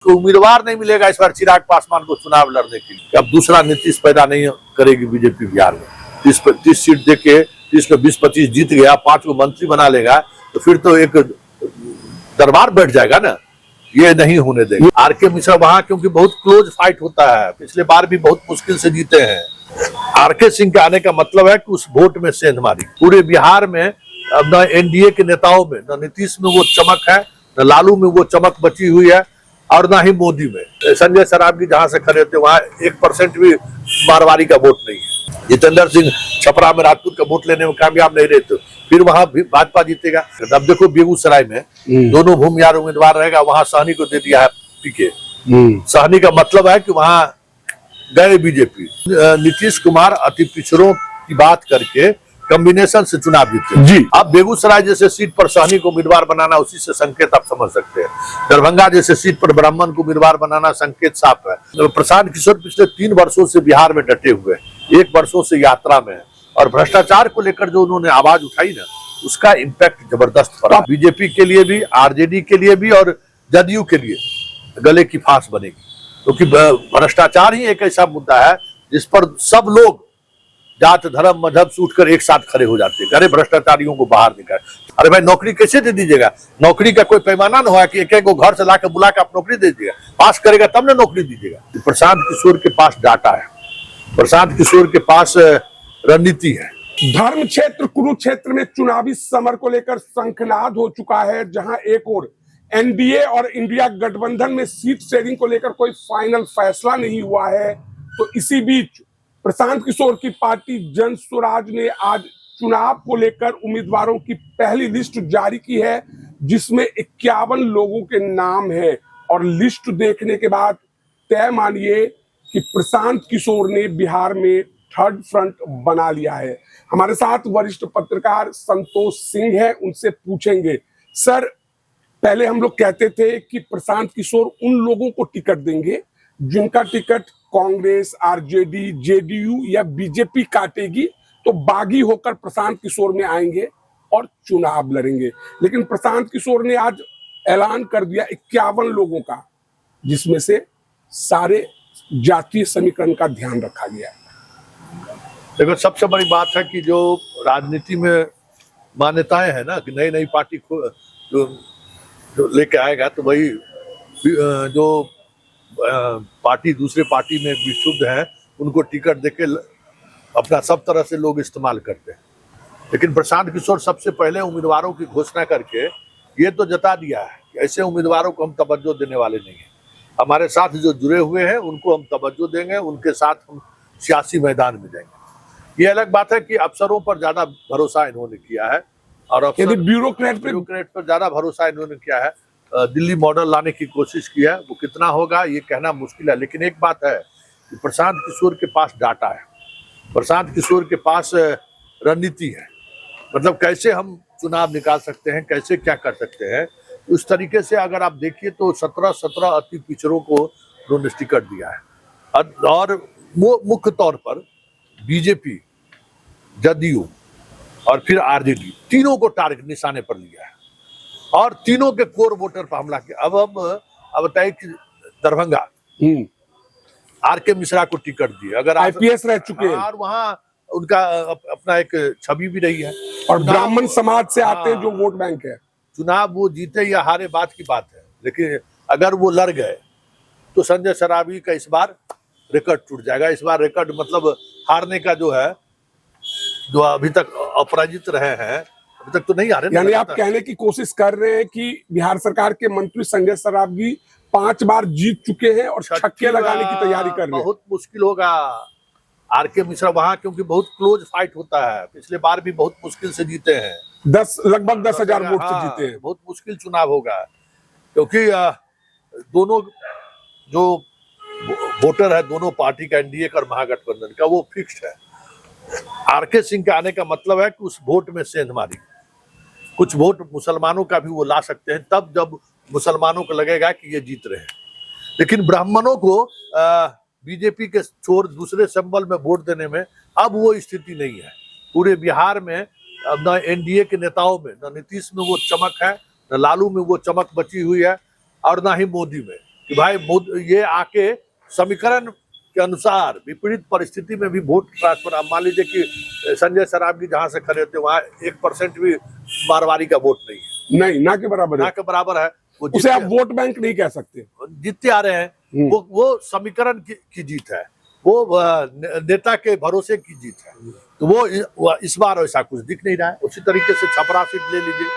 तो उम्मीदवार नहीं मिलेगा इस बार चिराग पासवान को चुनाव लड़ने के लिए। अब दूसरा नीतीश पैदा नहीं करेगी बीजेपी बिहार में। 30 सीट देके 30 में 20-25 जीत गया, 5 को मंत्री बना लेगा, तो फिर तो एक दरबार बैठ जाएगा ना। ये नहीं होने देंगे। आरके मिश्रा वहां क्योंकि बहुत क्लोज फाइट होता है, पिछले बार भी बहुत मुश्किल से जीते हैं। आरके सिंह के आने का मतलब है कि उस वोट में सेंध मारी। पूरे बिहार में अब न एनडीए के नेताओं में, न नीतीश में वो चमक है, न लालू में वो चमक बची हुई है, और ना ही मोदी में। संजय सरावगी जहां से खड़े थे वहां 1% भी मारवाड़ी का वोट नहीं है। जितेंद्र सिंह छपरा में राजपूत का वोट लेने में कामयाब नहीं रहे, तो फिर वहां भी भाजपा जीतेगा। अब देखो बेगूसराय में दोनों भूमिहार उम्मीदवार रहेगा, वहां सहनी को दे दिया है पीके। सहनी का मतलब है कि वहां गए बीजेपी। नीतीश कुमार अति पिछड़ों की बात करके कॉम्बिनेशन से चुनाव जीते जी। अब बेगूसराय जैसे सीट पर सहनी को उम्मीदवार बनाना, उसी से संकेत आप समझ सकते हैं। दरभंगा जैसे सीट पर ब्राह्मण को उम्मीदवार बनाना, संकेत साफ है। प्रशांत किशोर पिछले 3 वर्षों से बिहार में डटे हुए, 1 वर्षों से यात्रा में है, और भ्रष्टाचार को लेकर जो उन्होंने आवाज उठाई ना, उसका इम्पैक्ट जबरदस्त पड़ा। बीजेपी के लिए भी, आरजेडी के लिए भी, और जदयू के लिए गले की फांस बनेगी, क्योंकि भ्रष्टाचार ही एक ऐसा मुद्दा है जिस पर सब लोग जात धर्म मजहब से उठकर एक साथ खड़े हो जाते हैं। अरे भ्रष्टाचारियों को बाहर निकाल। अरे भाई नौकरी कैसे दे दीजिएगा? नौकरी का कोई पैमाना ना हो कि एक को घर से लाकर बुला के आप नौकरी दे दीजिएगा। पास करेगा तब ना नौकरी दीजिएगा। प्रशांत किशोर के पास डाटा है, प्रशांत किशोर के पास रणनीति है। धर्म क्षेत्र कुरुक्षेत्र में चुनावी समर को लेकर शंखनाद हो चुका है, जहां एक और एनडीए और इंडिया गठबंधन में सीट शेयरिंग को लेकर कोई फाइनल फैसला नहीं हुआ है। तो इसी बीच प्रशांत किशोर की पार्टी जन स्वराज ने आज चुनाव को लेकर उम्मीदवारों की पहली लिस्ट जारी की है, जिसमें 51 लोगों के नाम है। और लिस्ट देखने के बाद तय मानिए कि प्रशांत किशोर ने बिहार में थर्ड फ्रंट बना लिया है। हमारे साथ वरिष्ठ पत्रकार संतोष सिंह है, उनसे पूछेंगे। सर, पहले हम लोग कहते थे कि प्रशांत किशोर उन लोगों को टिकट देंगे जिनका टिकट कांग्रेस, आरजेडी, जेडीयू या बीजेपी काटेगी, तो बागी होकर प्रशांत किशोर में आएंगे और चुनाव लड़ेंगे। लेकिन प्रशांत किशोर ने आज ऐलान कर दिया 51 लोगों का, जिसमें से सारे जातीय समीकरण का ध्यान रखा गया। देखो, सबसे बड़ी बात है कि जो राजनीति में मान्यताएं है ना, कि नई नई पार्टी को जो लेके आएगा, तो वही जो पार्टी दूसरे पार्टी में विशुद्ध है उनको टिकट देके अपना सब तरह से लोग इस्तेमाल करते हैं। लेकिन प्रशांत किशोर सबसे पहले उम्मीदवारों की घोषणा करके ये तो जता दिया है कि ऐसे उम्मीदवारों को हम तवज्जो देने वाले नहीं हैं। हमारे साथ जो जुड़े हुए हैं उनको हम तवज्जो देंगे, उनके साथ हम सियासी मैदान में जाएंगे। ये अलग बात है कि अफसरों पर ज्यादा भरोसा इन्होंने किया है, और ब्यूरोक्रेट पर ज्यादा भरोसा इन्होंने किया है। दिल्ली मॉडल लाने की कोशिश की है, वो कितना होगा ये कहना मुश्किल है। लेकिन एक बात है कि प्रशांत किशोर के पास डाटा है, प्रशांत किशोर के पास रणनीति है, मतलब कैसे हम चुनाव निकाल सकते हैं, कैसे क्या कर सकते हैं। उस तरीके से अगर आप देखिए तो 17 अति पिछड़ों को उन्होंने टिकट दिया है, और वो मुख्य तौर पर बीजेपी, जदयू और फिर आरजेडी, तीनों को टारगेट निशाने पर लिया है, और तीनों के कोर वोटर पर हमला किया। अब बताइए कि दरभंगा आरके मिश्रा को टिकट दिए, अगर आईपीएस रह चुके हैं, और वहाँ उनका अपना एक छवि भी रही है, और ब्राह्मण समाज से आते हैं जो वोट बैंक है। चुनाव वो जीते या हारे बात की बात है, लेकिन अगर वो लड़ गए तो संजय सरावगी का इस बार रिकॉर्ड टूट जाएगा। इस बार रिकॉर्ड मतलब हारने का जो है, जो अभी तक अपराजित रहे हैं, अभी तक तो नहीं आ रहे। यानी आप कहने की कोशिश कर रहे हैं कि बिहार सरकार के मंत्री संजय सरावगी 5 बार जीत चुके हैं और छक्के लगाने की तैयारी कर रहे हैं। बहुत मुश्किल होगा। आरके मिश्रा वहां क्योंकि बहुत क्लोज फाइट होता है, पिछले बार भी बहुत मुश्किल से जीते हैं, लगभग 10,000 वोट से जीते हैं। बहुत मुश्किल चुनाव होगा, क्योंकि दोनों जो वोटर है दोनों पार्टी का, एनडीए का और महागठबंधन का, वो फिक्स्ड है। आरके सिंह के आने का मतलब है कि उस वोट में सेंध मारी। कुछ वोट मुसलमानों का भी वो ला सकते हैं, तब जब मुसलमानों को लगेगा कि ये जीत रहे हैं। लेकिन ब्राह्मणों को बीजेपी के छोड़ दूसरे सिंबल में वोट देने में अब वो स्थिति नहीं है। पूरे बिहार में अब न एनडीए के नेताओं में, न नीतीश में वो चमक है, न लालू में वो चमक बची हुई है, और ना ही मोदी में। कि भाई ये आके समीकरण के अनुसार विपरीत परिस्थिति में भी वोट ट्रांसफर। अब मान लीजिए कि संजय सरावगी जहां से खड़े थे वहां 1% भी मारवाड़ी का वोट नहीं है, नहीं, ना के बराबर है, ना के बराबर है। वो उसे आप वोट बैंक नहीं कह सकते, जीतते आ रहे हैं। वो समीकरण की जीत है, वो नेता के भरोसे की जीत है। तो वो इस बार ऐसा कुछ दिख नहीं रहा है। उसी तरीके से छपरा सीट ले लीजिए,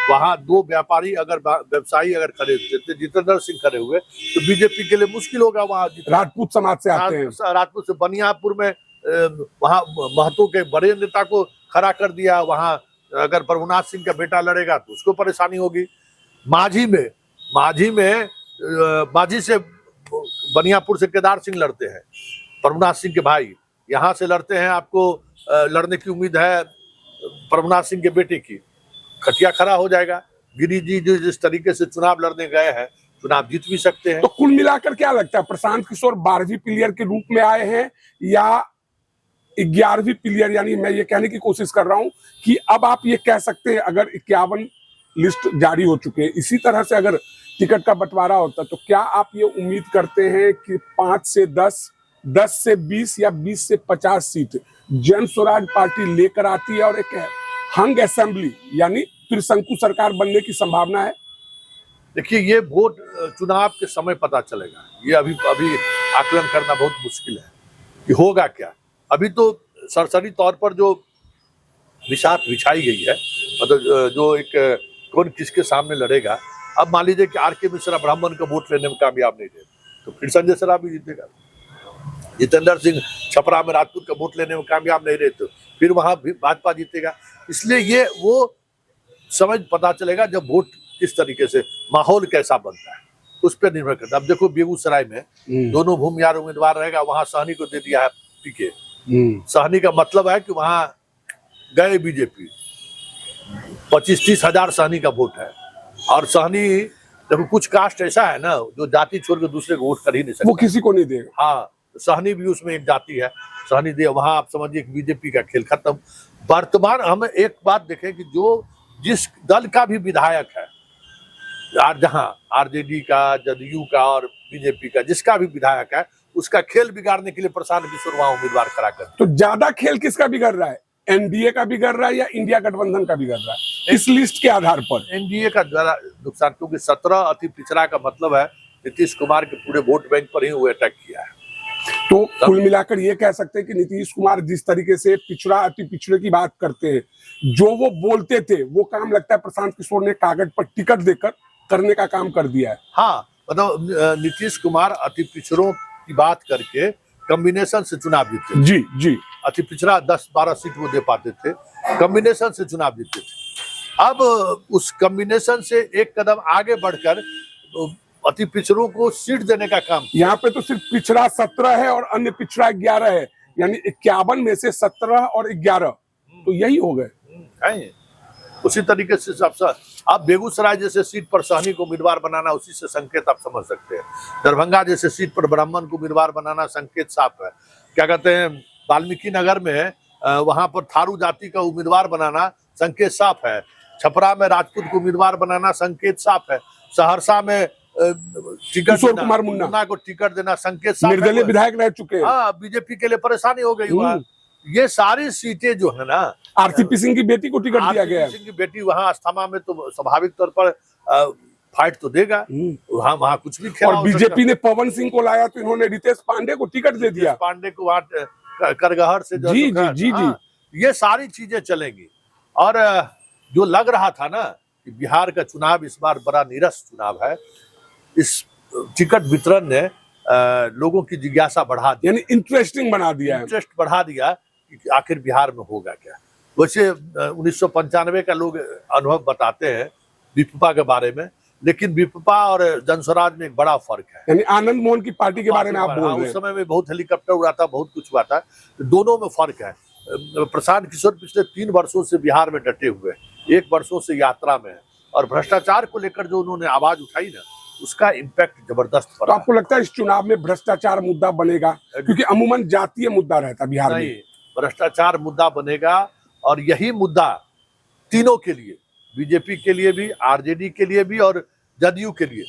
वहां 2 व्यापारी अगर व्यवसायी अगर खड़े थे, जितेंद्र सिंह खड़े हुए, तो बीजेपी के लिए मुश्किल होगा। वहां राजपूत समाज से आते हैं, राजपूत से बनियापुर में वहां महतो के बड़े नेता को खड़ा कर दिया। वहां अगर प्रभुनाथ सिंह का बेटा लड़ेगा तो उसको परेशानी होगी। माझी से बनियापुर से केदार सिंह लड़ते हैं, प्रभुनाथ सिंह के भाई यहाँ से लड़ते हैं। आपको लड़ने की उम्मीद है प्रभुनाथ सिंह के बेटे की, खटिया खड़ा हो जाएगा। गिरी जी जो जिस तरीके से चुनाव लड़ने गए हैं, चुनाव जीत भी सकते हैं। तो कुल मिलाकर क्या लगता है, प्रशांत किशोर 12वीं प्लेयर के रूप में आए हैं या 11वीं प्लेयर? यानी मैं ये कहने की कोशिश कर रहा हूं कि अब आप ये कह सकते हैं, अगर 51 लिस्ट जारी हो चुके हैं, इसी तरह से अगर टिकट का बंटवारा होता तो क्या आप ये उम्मीद करते हैं कि 5 से 10, 10 से 20 या 20 से 50 सीट जन स्वराज पार्टी लेकर आती है और एक हंग असेंबली यानी त्रिशंकु सरकार बनने की संभावना है? देखिए, ये वोट चुनाव के समय पता चलेगा। ये अभी आकलन करना बहुत मुश्किल है कि होगा क्या। अभी तो सरसरी तौर पर जो बिसात बिछाई गई है, मतलब जो एक कौन किसके सामने लड़ेगा। अब मान लीजिए कि आर.के. मिश्रा ब्राह्मण का वोट लेने में कामयाब नहीं रहे तो फिर संजय सरावगी जीतेगा। जितेंद्र सिंह छपरा में राजपूत का वोट लेने में कामयाब नहीं रहे तो फिर वहां भी भाजपा जीतेगा। इसलिए ये वो समझ पता चलेगा जब वोट किस तरीके से, माहौल कैसा बनता है, उस पर निर्भर करता है। अब देखो बेगूसराय में दोनों भूमिहार उम्मीदवार रहेगा, वहां सहनी को दे दिया है पीके। सहनी का मतलब है कि वहां गए बीजेपी, 25-30 हजार सहनी का वोट है। और सहनी देखो, कुछ कास्ट ऐसा है ना जो जाति छोड़ के दूसरे को वोट कर ही नहीं सकता, वो किसी को नहीं देगा। हाँ, सहनी भी उसमें एक जाति है, सहनी दे। वहां आप समझिए कि बीजेपी का खेल खत्म। वर्तमान हम एक बात देखें कि जो जिस दल का भी विधायक है, जहां आरजेडी का, जदयू का और बीजेपी का जिसका भी विधायक है, उसका खेल बिगाड़ने के लिए प्रशांत किशोर वहां उम्मीदवार खड़ा कर। तो ज्यादा खेल किसका बिगड़ रहा है, एनडीए का बिगड़ रहा है या इंडिया गठबंधन का बिगड़ रहा है? इस लिस्ट के आधार पर एनडीए का ज्यादा नुकसान, क्योंकि 17 अति पिछड़ा का मतलब है नीतीश कुमार के पूरे वोट बैंक पर ही वो अटैक किया है। तो कुल मिलाकर ये कह सकते हैं कि नीतीश कुमार जिस तरीके से पिछड़ा अति पिछड़े की बात करते हैं, जो वो बोलते थे वो काम लगता है प्रशांत किशोर ने कागज पर टिकट देकर करने का काम कर दिया है। हाँ, मतलब नीतीश कुमार अति पिछड़ों की बात करके कॉम्बिनेशन से चुनाव जीते। जी अति पिछड़ा 10-12 सीट वो दे पाते थे, कॉम्बिनेशन से चुनाव जीते थे। अब उस कॉम्बिनेशन से एक कदम आगे बढ़कर अति पिछड़ों को सीट देने का काम। यहाँ पे तो सिर्फ पिछड़ा 17 है और अन्य पिछड़ा 11 है, यानी 51 में से 17 और 11 तो यही हो गए। उसी तरीके से आप बेगूसराय जैसे सीट पर सहनी को उम्मीदवार बनाना, उसी से संकेत आप समझ सकते हैं। दरभंगा जैसे सीट पर ब्राह्मण को उम्मीदवार बनाना, संकेत साफ है। क्या कहते हैं, वाल्मीकि नगर में वहां पर थारू जाति का उम्मीदवार बनाना, संकेत साफ है। छपरा में राजपूत को उम्मीदवार बनाना, संकेत साफ है। सहरसा में किशोर कुमार मुन्ना को टिकट देना, संकेत साफ है। निर्दलीय विधायक रह चुके हैं। हाँ, बीजेपी के लिए परेशानी हो गई वहां। ये सारी सीटें जो है ना, आरसीपी सिंह की बेटी को टिकट दिया गया है। सिंह की बेटी वहां अस्थामा में तो स्वाभाविक तौर पर फाइट तो देगा, वहां कुछ भी खेला। और बीजेपी ने पवन सिंह को लाया तो इन्होंने रितेश पांडे को टिकट दे दिया। पांडे को वहां करगहर से जी। ये सारी चीजें चलेंगी। और जो लग रहा था ना कि बिहार का चुनाव इस बार बड़ा नीरस चुनाव है, इस टिकट वितरण ने लोगों की जिज्ञासा बढ़ा दी, यानी इंटरेस्टिंग बना दिया, इंटरेस्ट बढ़ा दिया कि आखिर बिहार में होगा क्या। वैसे 1995 का लोग अनुभव बताते हैं विपपा के बारे में, लेकिन विपपा और जनस्वराज में एक बड़ा फर्क है। यानी आनंद मोहन की पार्टी के बारे में आप बोल रहे हैं। उस समय में बहुत हेलीकॉप्टर उड़ा था, बहुत कुछ हुआ था, दोनों में फर्क है। प्रशांत किशोर पिछले 3 वर्षों से बिहार में डटे हुए, 1 वर्षों से यात्रा में है, और भ्रष्टाचार को लेकर जो उन्होंने आवाज उठाई ना, उसका इम्पैक्ट जबरदस्त पड़ा। तो आपको लगता है इस चुनाव में भ्रष्टाचार मुद्दा बनेगा? क्योंकि अमूमन जातीय मुद्दा रहता बिहार में। नहीं, भ्रष्टाचार मुद्दा बनेगा, और यही मुद्दा तीनों के लिए, बीजेपी के लिए भी, आरजेडी के लिए भी और जदयू के लिए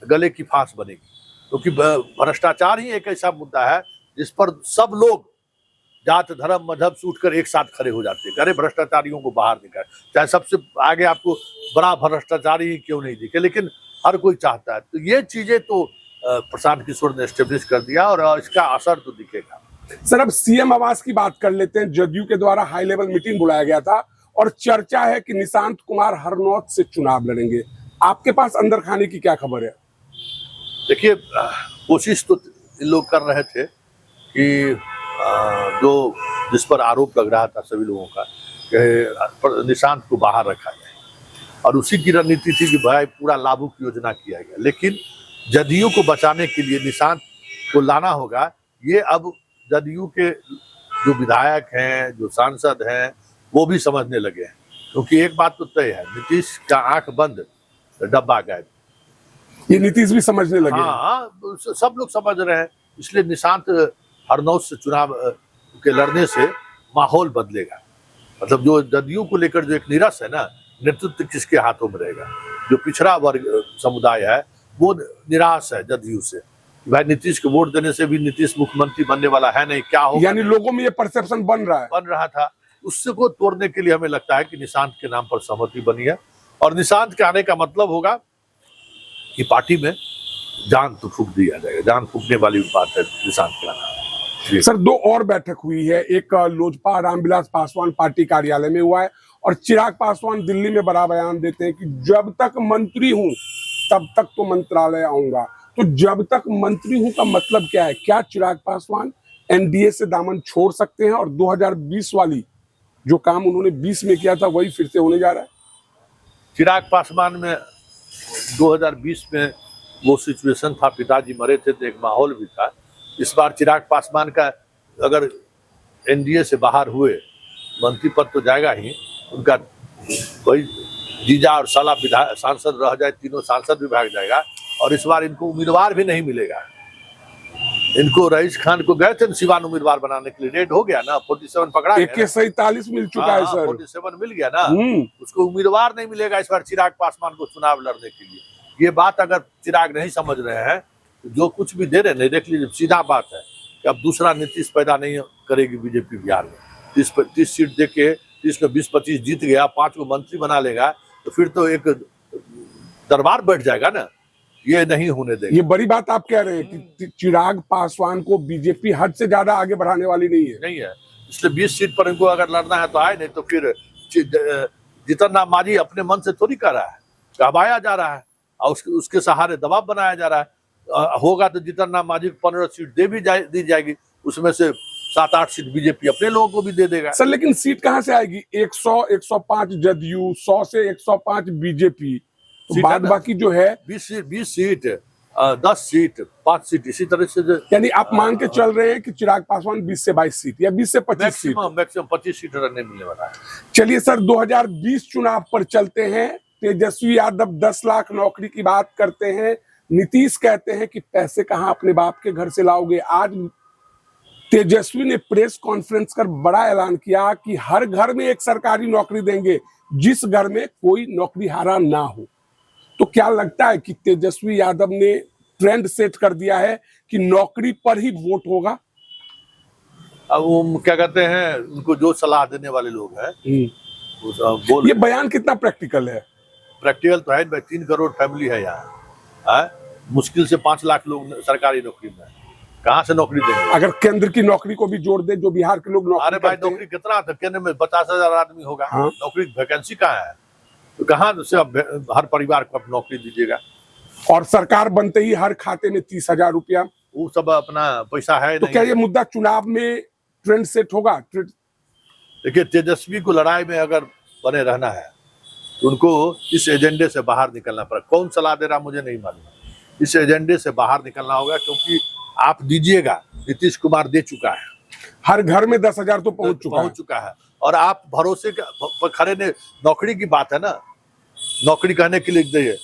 गले की फांस बनेगी। क्योंकि भ्रष्टाचार ही एक ऐसा मुद्दा है जिस पर सब लोग जात धर्म मजहब से उठकर एक साथ खड़े हो जाते हैं, अरे भ्रष्टाचारियों को बाहर निकाल, चाहे सबसे आगे आपको बड़ा भ्रष्टाचारी ही क्यों नहीं दिखे, लेकिन हर कोई चाहता है। तो ये चीजें तो प्रशांत किशोर ने एस्टेब्लिश कर दिया और इसका असर तो दिखेगा। सर अब सीएम आवास की बात कर लेते हैं। जदयू के द्वारा हाई लेवल मीटिंग बुलाया गया था और चर्चा है कि निशांत कुमार हरनौत से चुनाव लड़ेंगे। आपके पास अंदर खाने की क्या खबर है? देखिए, कोशिश तो इन लोग कर रहे थे कि जो जिस पर आरोप लग रहा था सभी लोगों का कि निशांत को बाहर रखा जाए, और उसी की रणनीति थी कि भाई पूरा लाभुक योजना किया गया, लेकिन जदयू को बचाने के लिए निशांत को लाना होगा। ये अब जदयू के जो विधायक हैं, जो सांसद हैं, वो भी समझने लगे हैं, क्योंकि एक बात तो तय है, नीतीश का आंख बंद डब्बा गायब। ये नीतीश भी समझने लगे हैं। हाँ, सब लोग समझ रहे हैं। इसलिए निशांत हरनौत से चुनाव के लड़ने से माहौल बदलेगा। मतलब जो जदयू को लेकर जो एक निराश है ना, नेतृत्व किसके हाथों में रहेगा, जो पिछड़ा वर्ग समुदाय है वो निराश है जदयू से। भाई नीतीश को वोट देने से भी नीतीश मुख्यमंत्री बनने वाला है नहीं, क्या होगा, यानी लोगों में ये परसेप्शन बन रहा था। उससे को तोड़ने के लिए हमें लगता है कि निशांत के नाम पर सहमति बनी है, और निशांत के आने का मतलब होगा कि पार्टी में जान तो फूंक दिया जाएगा। जान फूंकने वाली बात है निशांत के आना। सर दो और बैठक हुई है, एक लोजपा रामविलास पासवान पार्टी कार्यालय में हुआ है और चिराग पासवान दिल्ली में बड़ा बयान देते हैं कि जब तक मंत्री हूं तब तक तो मंत्रालय आऊंगा। तो जब तक मंत्री हूं का मतलब क्या है? क्या चिराग पासवान एनडीए से दामन छोड़ सकते हैं और 2020 वाली जो काम उन्होंने 20 में किया था वही फिर से होने जा रहा है? चिराग पासवान में 2020 में वो सिचुएशन था, पिताजी मरे थे तो एक माहौल भी था। इस बार चिराग पासवान का अगर एनडीए से बाहर हुए मंत्री पद तो जाएगा ही, उनका कोई जीजा और साला विधायक सांसद रह जाए, तीनों सांसद भी भाग जाएगा, और इस बार इनको उम्मीदवार भी नहीं मिलेगा। इनको रईस खान को गए थे सिवान उम्मीदवार बनाने के लिए, रेड हो गया ना, 47 पकड़ा गया, 47 मिल चुका है सर, 47 मिल गया ना, उसको उम्मीदवार नहीं मिलेगा इस बार चिराग पासवान को चुनाव लड़ने के लिए। ये बात अगर चिराग नहीं समझ रहे हैं तो जो कुछ भी दे रहे नहीं, देख लीजिए, सीधा बात है कि अब दूसरा नीतीश पैदा नहीं करेगी बीजेपी बिहार में। 30 सीट दे के 30 में 20-25 जीत गया, 5 को मंत्री बना लेगा, तो फिर तो एक दरबार बैठ जाएगा ना, ये नहीं होने देगा। ये बड़ी बात आप कह रहे हैं कि चिराग पासवान को बीजेपी हद से ज्यादा आगे बढ़ाने वाली नहीं है। इसलिए 20 सीट पर इनको अगर लड़ना है तो आए, नहीं तो फिर जीतन राम मांझी अपने मन से थोड़ी कर रहा है, कहवाया जा रहा है और उसके सहारे दबाव बनाया जा रहा है। होगा तो जीतन राम मांझी को 15 सीट दी जाएगी, उसमें से 7-8 सीट बीजेपी अपने लोगों को भी दे देगा। सर लेकिन सीट कहाँ से आएगी? 100-105 जदयू, 100 से 105 बीजेपी, तो बाद बाकी जो है 20 सीट 10 सीट 5 सीट इसी तरह से। यानी आप मान के चल रहे हैं कि चिराग पासवान 20 से 22 सीट या 20 से 25 सीट, मैक्सिमम 25 सीट रखने मिलने वाला है। चलिए सर 2020 चुनाव पर चलते हैं। तेजस्वी यादव 10 लाख नौकरी की बात करते हैं, नीतीश कहते हैं कि पैसे कहां अपने बाप के घर से लाओगे। आज तेजस्वी ने प्रेस कॉन्फ्रेंस कर बड़ा ऐलान किया कि हर घर में एक सरकारी नौकरी देंगे जिस घर में कोई नौकरीहारा ना हो। तो क्या लगता है कि तेजस्वी यादव ने ट्रेंड सेट कर दिया है कि नौकरी पर ही वोट होगा? अब वो क्या कहते हैं, उनको जो सलाह देने वाले लोग हैं ये बयान कितना प्रैक्टिकल है? प्रैक्टिकल तो है भाई, 3 करोड़ फैमिली है यहाँ, मुश्किल से 5 लाख लोग सरकारी नौकरी में, कहाँ से नौकरी देंगे? अगर केंद्र की नौकरी को भी जोड़ दे, जो बिहार के लोग नौकरी, अरे भाई नौकरी कितना था केंद्र में? 50,000 आदमी होगा। हाँ? नौकरी वैकेंसी कहाँ है? तो कहाँ से हर परिवार को नौकरी दीजिएगा? और सरकार बनते ही हर खाते में 30,000 रुपया, वो सब अपना पैसा है तो नहीं। क्या ये मुद्दा चुनाव में ट्रेंड सेट होगा? देखिए, तेजस्वी को लड़ाई में अगर बने रहना है तो उनको इस एजेंडे से बाहर निकलना पड़ा। कौन सलाह दे रहा मुझे नहीं मालूम, इस एजेंडे से बाहर निकलना होगा, क्योंकि आप दीजिएगा, नीतीश कुमार दे चुका है, हर घर में 10,000 तो पहुंच चुका है। और आप भरोसे पर खड़े ने, नौकरी की बात है ना, नौकरी कहने के लिए दिए।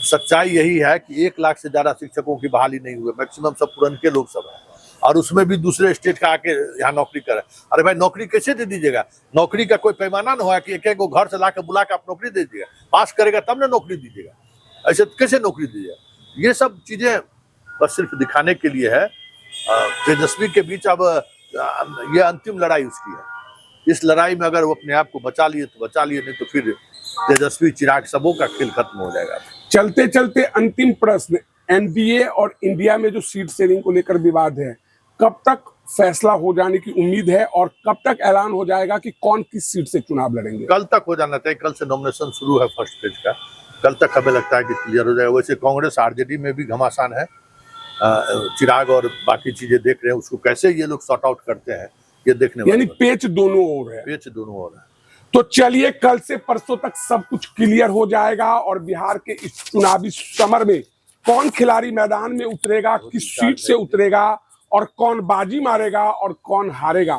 सच्चाई यही है कि 1 लाख से ज्यादा शिक्षकों की बहाली नहीं हुई, मैक्सिमम सब पुरनके लोग सब है, और उसमें भी दूसरे स्टेट का आके यहाँ नौकरी करे। अरे भाई नौकरी कैसे दे दीजिएगा? नौकरी का कोई पैमाना ना हुआ कि एक को घर से ला के बुला के आप नौकरी दे दीजिएगा, पास करेगा तब ना नौकरी दीजिएगा, ऐसे कैसे नौकरी दीजिएगा? ये सब चीजें बस सिर्फ दिखाने के लिए है। तेजस्वी के बीच अब ये अंतिम लड़ाई उसकी है। इस लड़ाई में अगर वो अपने आप को बचा लिए तो बचा लिए, नहीं तो फिर तेजस्वी चिराग सबों का खेल खत्म हो जाएगा। चलते चलते अंतिम प्रश्न, एनडीए और इंडिया में जो सीट शेयरिंग को लेकर विवाद है, कब तक फैसला हो जाने की उम्मीद है और कब तक ऐलान हो जाएगा कि कौन किस सीट से चुनाव लड़ेंगे? कल तक हो जाना चाहिए। कल से नॉमिनेशन शुरू है फर्स्ट फेज का। कल तक हमें लगता है कि क्लियर हो जाएगा। वैसे कांग्रेस आरजेडी में भी घमासान है। चिराग और बाकी चीजें देख रहे हैं, उसको कैसे ये लोग सॉर्ट आउट करते हैं ये देखने यानी पेच दोनों ओर है। पेच दोनों ओर है। तो चलिए, कल से परसों तक सब कुछ क्लियर हो जाएगा और बिहार के इस चुनावी समर में कौन खिलाड़ी मैदान में उतरेगा, किस सीट से उतरेगा और कौन बाजी मारेगा और कौन हारेगा,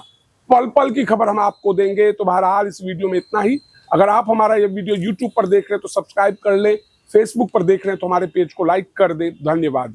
पल पल की खबर हम आपको देंगे। तो बहरहाल इस वीडियो में इतना ही। अगर आप हमारा ये वीडियो यूट्यूब पर देख रहे हैं तो सब्सक्राइब कर लें, फेसबुक पर देख रहे हैं तो हमारे पेज को लाइक कर दें। धन्यवाद।